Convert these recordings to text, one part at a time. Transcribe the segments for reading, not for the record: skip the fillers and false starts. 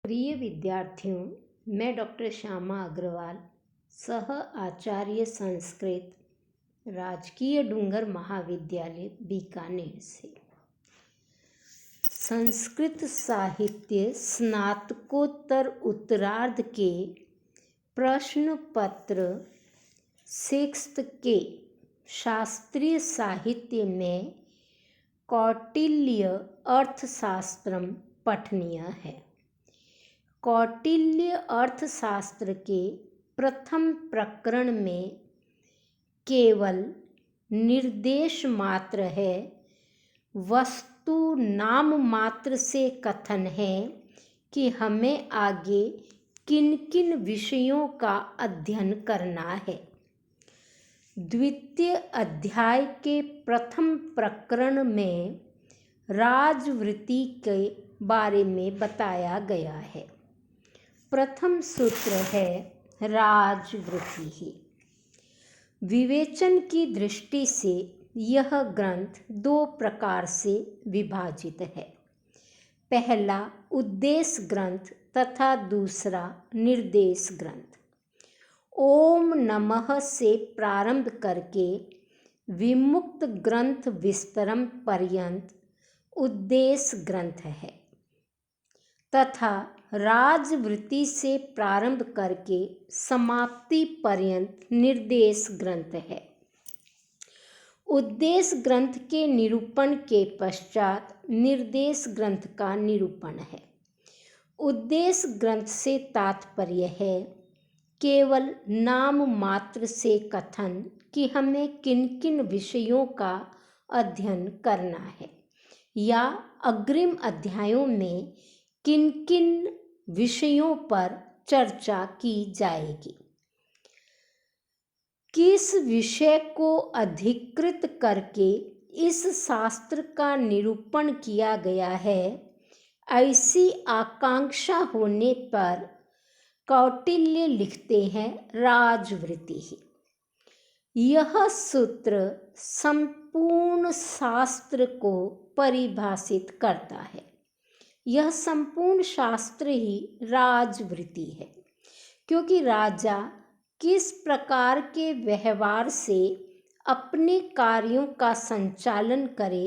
प्रिय विद्यार्थियों, मैं डॉक्टर श्यामा अग्रवाल, सह आचार्य संस्कृत, राजकीय डूंगर महाविद्यालय बीकानेर से संस्कृत साहित्य स्नातकोत्तर उत्तरार्ध के प्रश्न पत्र 6th के शास्त्रीय साहित्य में कौटिल्य अर्थशास्त्रम पठनीय है। कौटिल्य अर्थशास्त्र के प्रथम प्रकरण में केवल निर्देश मात्र है, वस्तु नाम मात्र से कथन है कि हमें आगे किन किन विषयों का अध्ययन करना है। द्वितीय अध्याय के प्रथम प्रकरण में राजवृत्ति के बारे में बताया गया है। प्रथम सूत्र है राजवृत्ति ही। विवेचन की दृष्टि से यह ग्रंथ 2 प्रकार से विभाजित है। पहला उद्देश्य ग्रंथ तथा दूसरा निर्देश ग्रंथ। ओम नमः से प्रारंभ करके विमुक्त ग्रंथ विस्तरम पर्यंत उद्देश्य ग्रंथ है तथा राजवृत्ति से प्रारंभ करके समाप्ति पर्यंत निर्देश ग्रंथ है। उद्देश्य ग्रंथ के निरूपण के पश्चात निर्देश ग्रंथ का निरूपण है। उद्देश्य ग्रंथ से तात्पर्य है केवल नाम मात्र से कथन कि हमें किन किन विषयों का अध्ययन करना है या अग्रिम अध्यायों में किन किन विषयों पर चर्चा की जाएगी। किस विषय को अधिकृत करके इस शास्त्र का निरूपण किया गया है, ऐसी आकांक्षा होने पर कौटिल्य लिखते हैं राजवृत्ति ही। यह सूत्र संपूर्ण शास्त्र को परिभाषित करता है। यह संपूर्ण शास्त्र ही राजवृत्ति है, क्योंकि राजा किस प्रकार के व्यवहार से अपने कार्यों का संचालन करे,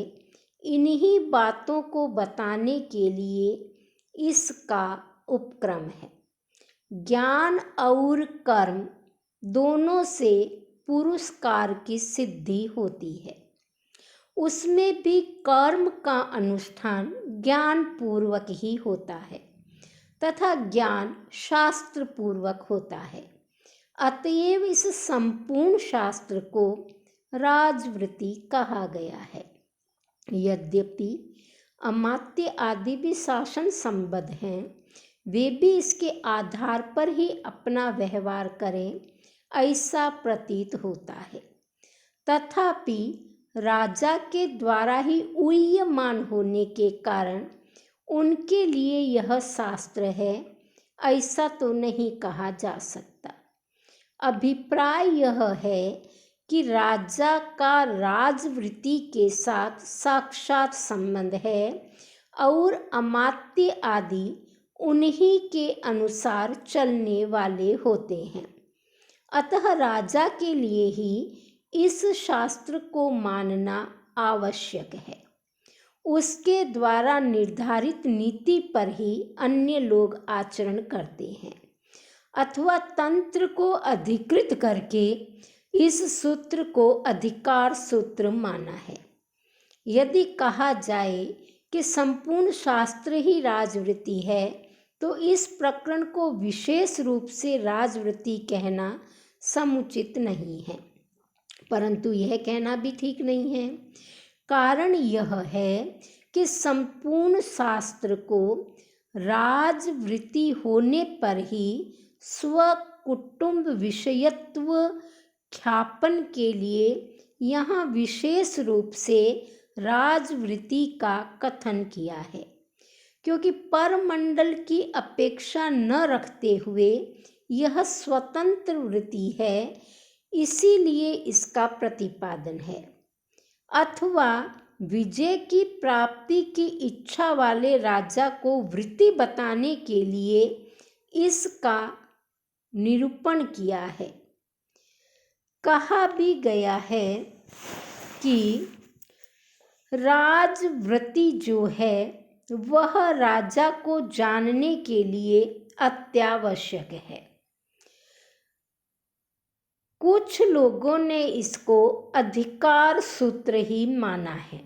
इन्हीं बातों को बताने के लिए इसका उपक्रम है। ज्ञान और कर्म दोनों से पुरुषकार की सिद्धि होती है। उसमें भी कर्म का अनुष्ठान ज्ञान पूर्वक ही होता है तथा ज्ञान शास्त्र पूर्वक होता है। अतएव इस संपूर्ण शास्त्र को राजवृत्ति कहा गया है। यद्यपि अमात्य आदि भी शासन संबद्ध हैं, वे भी इसके आधार पर ही अपना व्यवहार करें, ऐसा प्रतीत होता है। तथापि राजा के द्वारा ही ऊह्यमान होने के कारण उनके लिए यह शास्त्र है, ऐसा तो नहीं कहा जा सकता। अभिप्राय यह है कि राजा का राजवृत्ति के साथ साक्षात संबंध है और अमात्य आदि उन्हीं के अनुसार चलने वाले होते हैं। अतः राजा के लिए ही इस शास्त्र को मानना आवश्यक है। उसके द्वारा निर्धारित नीति पर ही अन्य लोग आचरण करते हैं अथवा तंत्र को अधिकृत करके इस सूत्र को अधिकार सूत्र माना है। यदि कहा जाए कि संपूर्ण शास्त्र ही राजवृत्ति है, तो इस प्रकरण को विशेष रूप से राजवृत्ति कहना समुचित नहीं है, परंतु यह कहना भी ठीक नहीं है। कारण यह है कि संपूर्ण शास्त्र को राजवृत्ति होने पर ही स्वकुटुंब विषयत्व ख्यापन के लिए यहाँ विशेष रूप से राजवृत्ति का कथन किया है, क्योंकि परमंडल की अपेक्षा न रखते हुए यह स्वतंत्र वृत्ति है, इसीलिए इसका प्रतिपादन है। अथवा विजय की प्राप्ति की इच्छा वाले राजा को वृत्ति बताने के लिए इसका निरूपण किया है। कहा भी गया है कि राजवृत्ति जो है वह राजा को जानने के लिए अत्यावश्यक है। कुछ लोगों ने इसको अधिकार सूत्र ही माना है।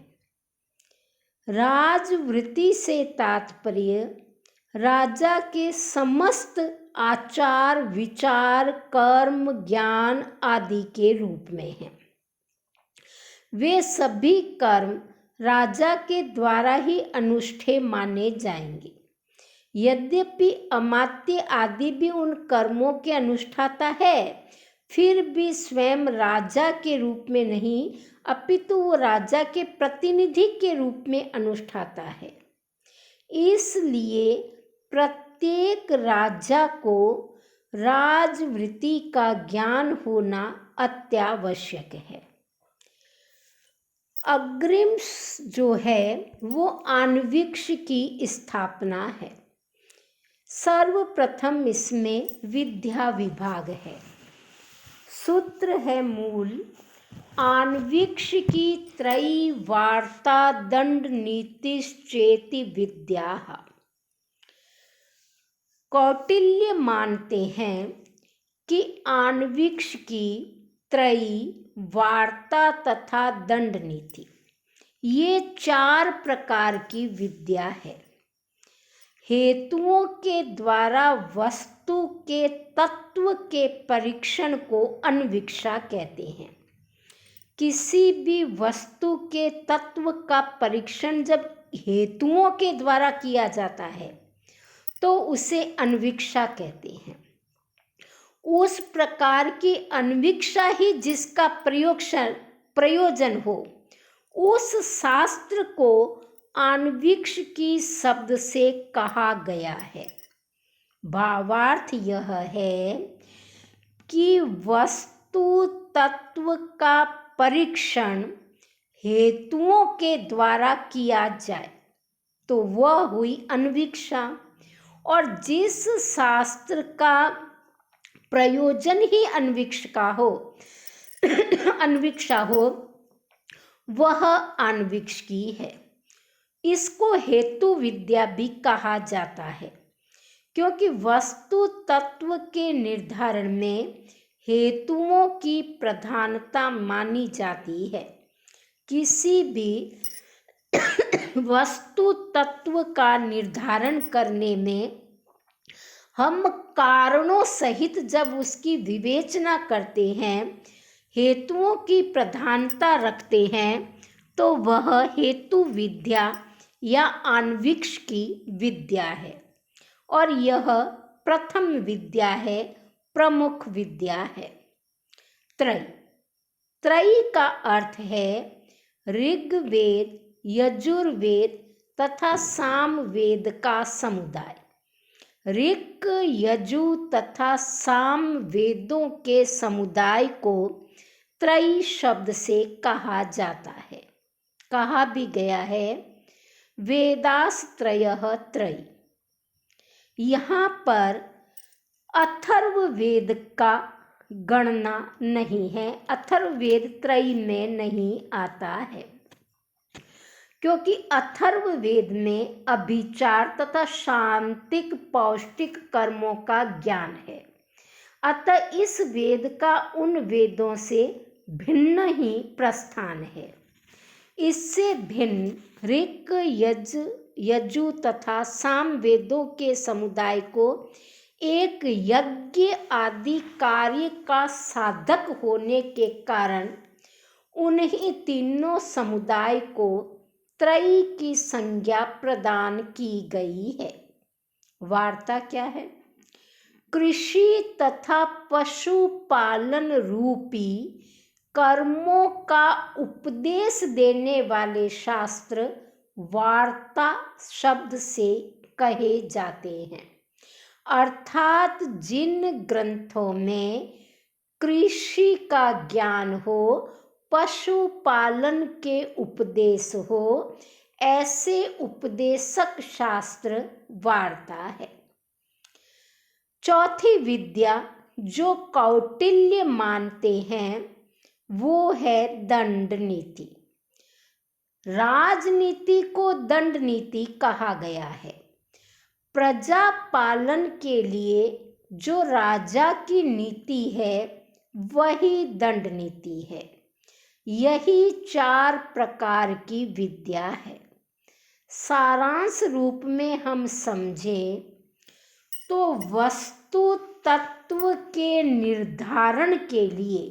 राजवृत्ति से तात्पर्य राजा के समस्त आचार, विचार, कर्म, ज्ञान आदि के रूप में है। वे सभी कर्म राजा के द्वारा ही अनुष्ठेय माने जाएंगे। यद्यपि अमात्य आदि भी उन कर्मों के अनुष्ठाता है, फिर भी स्वयं राजा के रूप में नहीं, अपितु वो राजा के प्रतिनिधि के रूप में अनुष्ठाता है। इसलिए प्रत्येक राजा को राजवृत्ति का ज्ञान होना अत्यावश्यक है। अग्रिम जो है वो आन्वीक्ष की स्थापना है। सर्वप्रथम इसमें विद्या विभाग है। सूत्र है मूल आन्वीक्ष की त्रयी वार्ता दंड नीतिश्चेति विद्या। कौटिल्य मानते हैं कि आन्वीक्ष की त्रयी वार्ता तथा दंड नीति ये 4 प्रकार की विद्या है। हेतुओं के द्वारा वस्तु के तत्व के परीक्षण को अन्वीक्षा कहते हैं। किसी भी वस्तु के तत्व का परीक्षण जब हेतुओं के द्वारा किया जाता है तो उसे अन्वीक्षा कहते हैं। उस प्रकार की अन्वीक्षा ही जिसका प्रयोजन हो, उस शास्त्र को आन्वीक्ष की शब्द से कहा गया है। भावार्थ यह है कि वस्तु तत्व का परीक्षण हेतुओं के द्वारा किया जाए तो वह हुई अन्वीक्षा, और जिस शास्त्र का प्रयोजन ही अन्वीक्षा हो वह आन्वीक्ष की है। इसको हेतु विद्या भी कहा जाता है, क्योंकि वस्तु तत्व के निर्धारण में हेतुओं की प्रधानता मानी जाती है। किसी भी वस्तु तत्व का निर्धारण करने में हम कारणों सहित जब उसकी विवेचना करते हैं, हेतुओं की प्रधानता रखते हैं, तो वह हेतु विद्या या आन्वीक्ष की विद्या है, और यह प्रथम विद्या है, प्रमुख विद्या है। त्रयी का अर्थ है ऋग्वेद, यजुर्वेद तथा सामवेद का समुदाय। ऋक्, यजु तथा साम वेदों के समुदाय को त्रयी शब्द से कहा जाता है। कहा भी गया है वेदास्त्रयः त्रयी। यहाँ पर अथर्ववेद का गणना नहीं है, अथर्ववेद त्रयी में नहीं आता है, क्योंकि अथर्ववेद में अभिचार तथा शांतिक पौष्टिक कर्मों का ज्ञान है। अतः इस वेद का उन वेदों से भिन्न ही प्रस्थान है। इससे भिन्न ऋक्, यजु तथा साम वेदों के समुदाय को एक यज्ञ आदि कार्य का साधक होने के कारण उन्हीं तीनों समुदाय को त्रयी की संज्ञा प्रदान की गई है। वार्ता क्या है? कृषि तथा पशुपालन रूपी कर्मों का उपदेश देने वाले शास्त्र वार्ता शब्द से कहे जाते हैं। अर्थात जिन ग्रंथों में कृषि का ज्ञान हो पशुपालन के उपदेश हो, ऐसे उपदेशक शास्त्र वार्ता है। चौथी विद्या जो कौटिल्य मानते हैं वो है दंड नीति। राजनीति को दंड नीति कहा गया है। प्रजा पालन के लिए जो राजा की नीति है वही दंड नीति है। यही 4 प्रकार की विद्या है। सारांश रूप में हम समझें तो वस्तु तत्व के निर्धारण के लिए,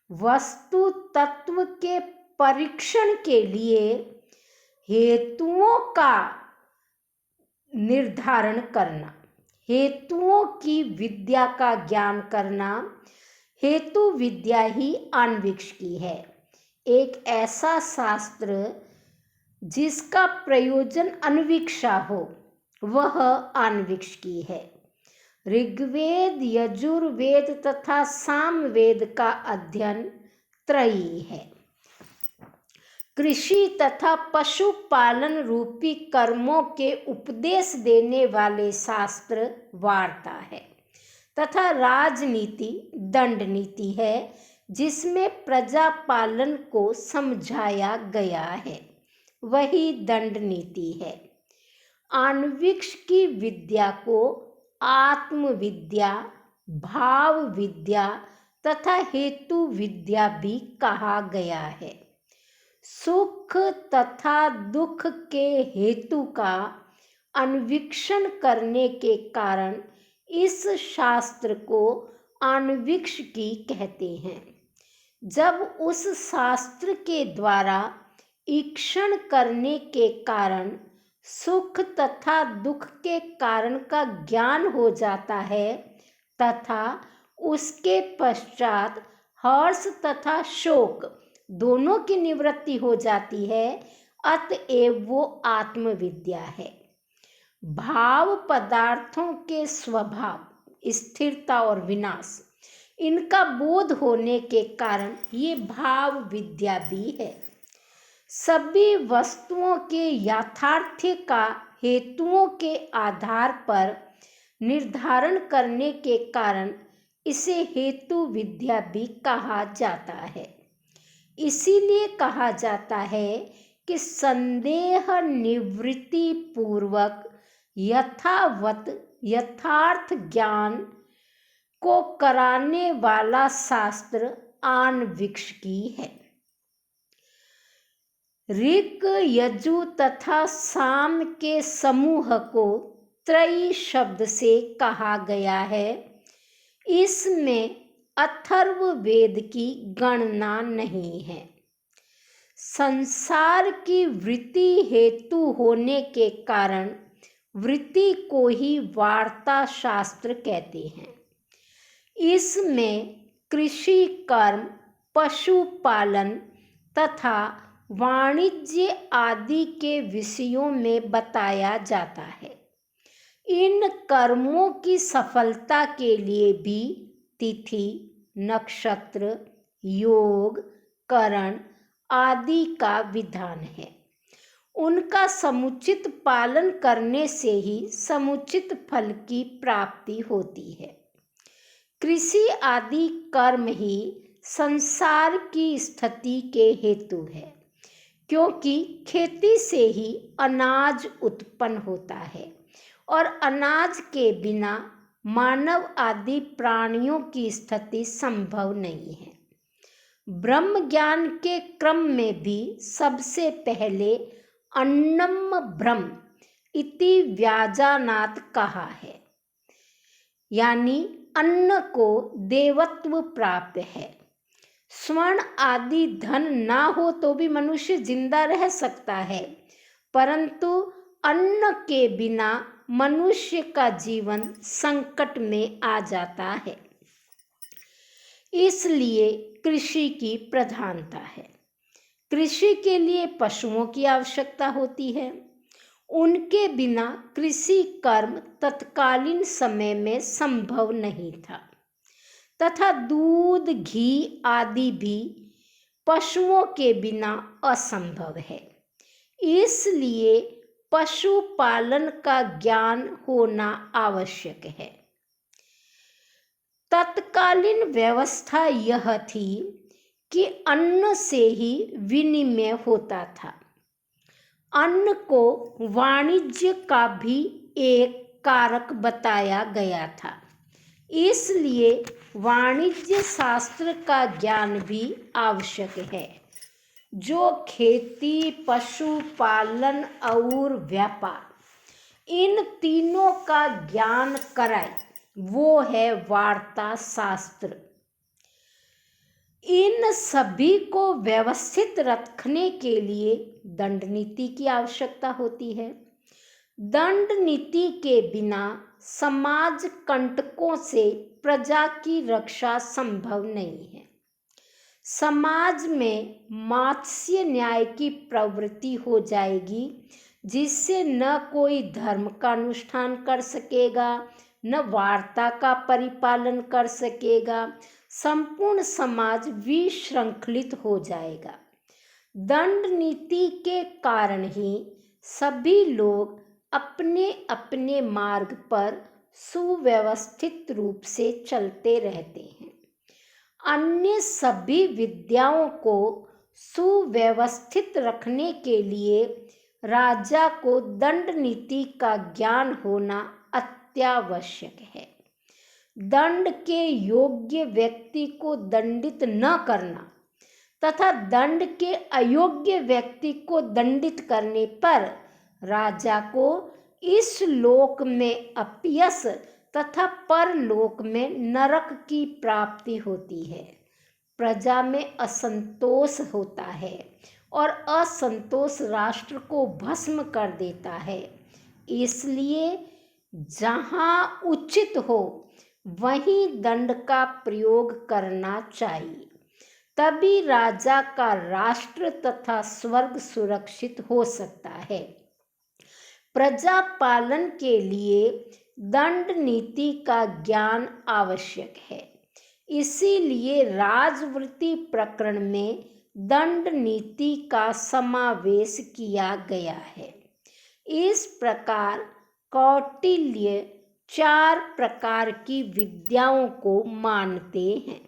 वस्तु तत्व के परीक्षण के लिए हेतुओं का निर्धारण करना, हेतुओं की विद्या का ज्ञान करना, हेतु विद्या ही आन्वीक्षिकी है। एक ऐसा शास्त्र जिसका प्रयोजन अन्वीक्षा हो वह आन्वीक्षिकी है। ऋग्वेद, यजुर्वेद तथा सामवेद का अध्ययन त्रयी है। कृषि तथा पशुपालन रूपी कर्मों के उपदेश देने वाले शास्त्र वार्ता है तथा राजनीति दंड नीति है, जिसमें प्रजा पालन को समझाया गया है, वही दंड नीति है। आन्वीक्षिकी विद्या को आत्मविद्या, भाव विद्या तथा हेतु विद्या भी कहा गया है। सुख तथा दुख के हेतु का अन्वीक्षण करने के कारण इस शास्त्र को आन्वीक्षिकी कहते हैं। जब उस शास्त्र के द्वारा ईक्षण करने के कारण सुख तथा दुख के कारण का ज्ञान हो जाता है तथा उसके पश्चात हर्ष तथा शोक दोनों की निवृत्ति हो जाती है, अतएव वो आत्मविद्या है। भाव पदार्थों के स्वभाव, स्थिरता और विनाश, इनका बोध होने के कारण ये भाव विद्या भी है। सभी वस्तुओं के याथार्थ्य का हेतुओं के आधार पर निर्धारण करने के कारण इसे हेतु विद्या भी कहा जाता है। इसीलिए कहा जाता है कि संदेह निवृत्ति पूर्वक यथावत यथार्थ ज्ञान को कराने वाला शास्त्र आन्वीक्षिकी है। ऋग, यजु तथा साम के समूह को त्रयी शब्द से कहा गया है। इसमें अथर्ववेद की गणना नहीं है। संसार की वृत्ति हेतु होने के कारण वृत्ति को ही वार्ता शास्त्र कहते हैं। इसमें कृषि कर्म, पशुपालन तथा वाणिज्य आदि के विषयों में बताया जाता है। इन कर्मों की सफलता के लिए भी तिथि, नक्षत्र, योग, करण आदि का विधान है। उनका समुचित पालन करने से ही समुचित फल की प्राप्ति होती है। कृषि आदि कर्म ही संसार की स्थिति के हेतु है, क्योंकि खेती से ही अनाज उत्पन्न होता है और अनाज के बिना मानव आदि प्राणियों की स्थिति संभव नहीं है। ब्रह्म ज्ञान के क्रम में भी सबसे पहले अन्नम ब्रह्म इति व्याजानात् कहा है, यानी अन्न को देवत्व प्राप्त है। स्वर्ण आदि धन ना हो तो भी मनुष्य जिंदा रह सकता है, परंतु अन्न के बिना मनुष्य का जीवन संकट में आ जाता है। इसलिए कृषि की प्रधानता है। कृषि के लिए पशुओं की आवश्यकता होती है। उनके बिना कृषि कर्म तत्कालीन समय में संभव नहीं था तथा दूध, घी आदि भी पशुओं के बिना असंभव है। इसलिए पशुपालन का ज्ञान होना आवश्यक है। तत्कालीन व्यवस्था यह थी कि अन्न से ही विनिमय होता था। अन्न को वाणिज्य का भी एक कारक बताया गया था। इसलिए वाणिज्य शास्त्र का ज्ञान भी आवश्यक है, जो खेती, पशुपालन और व्यापार इन तीनों का ज्ञान कराए, वो है वार्ता शास्त्र। इन सभी को व्यवस्थित रखने के लिए दंड नीति की आवश्यकता होती है। दंड नीति के बिना समाज कंटकों से प्रजा की रक्षा संभव नहीं है। समाज में मात्स्य न्याय की प्रवृत्ति हो जाएगी, जिससे न कोई धर्म का अनुष्ठान कर सकेगा, न वार्ता का परिपालन कर सकेगा। संपूर्ण समाज विशृंखलित हो जाएगा। दंड नीति के कारण ही सभी लोग अपने अपने मार्ग पर सुव्यवस्थित रूप से चलते रहते हैं। अन्य सभी विद्याओं को सुव्यवस्थित रखने के लिए राजा को दंड नीति का ज्ञान होना अत्यावश्यक है। दंड के योग्य व्यक्ति को दंडित न करना तथा दंड के अयोग्य व्यक्ति को दंडित करने पर राजा को इस लोक में अपयश तथा परलोक में नरक की प्राप्ति होती है। प्रजा में असंतोष होता है और असंतोष राष्ट्र को भस्म कर देता है। इसलिए जहाँ उचित हो वहीं दंड का प्रयोग करना चाहिए। तभी राजा का राष्ट्र तथा स्वर्ग सुरक्षित हो सकता है। प्रजा पालन के लिए दंड नीति का ज्ञान आवश्यक है। इसीलिए राजवृत्ति प्रकरण में दंड नीति का समावेश किया गया है। इस प्रकार कौटिल्य 4 प्रकार की विद्याओं को मानते हैं।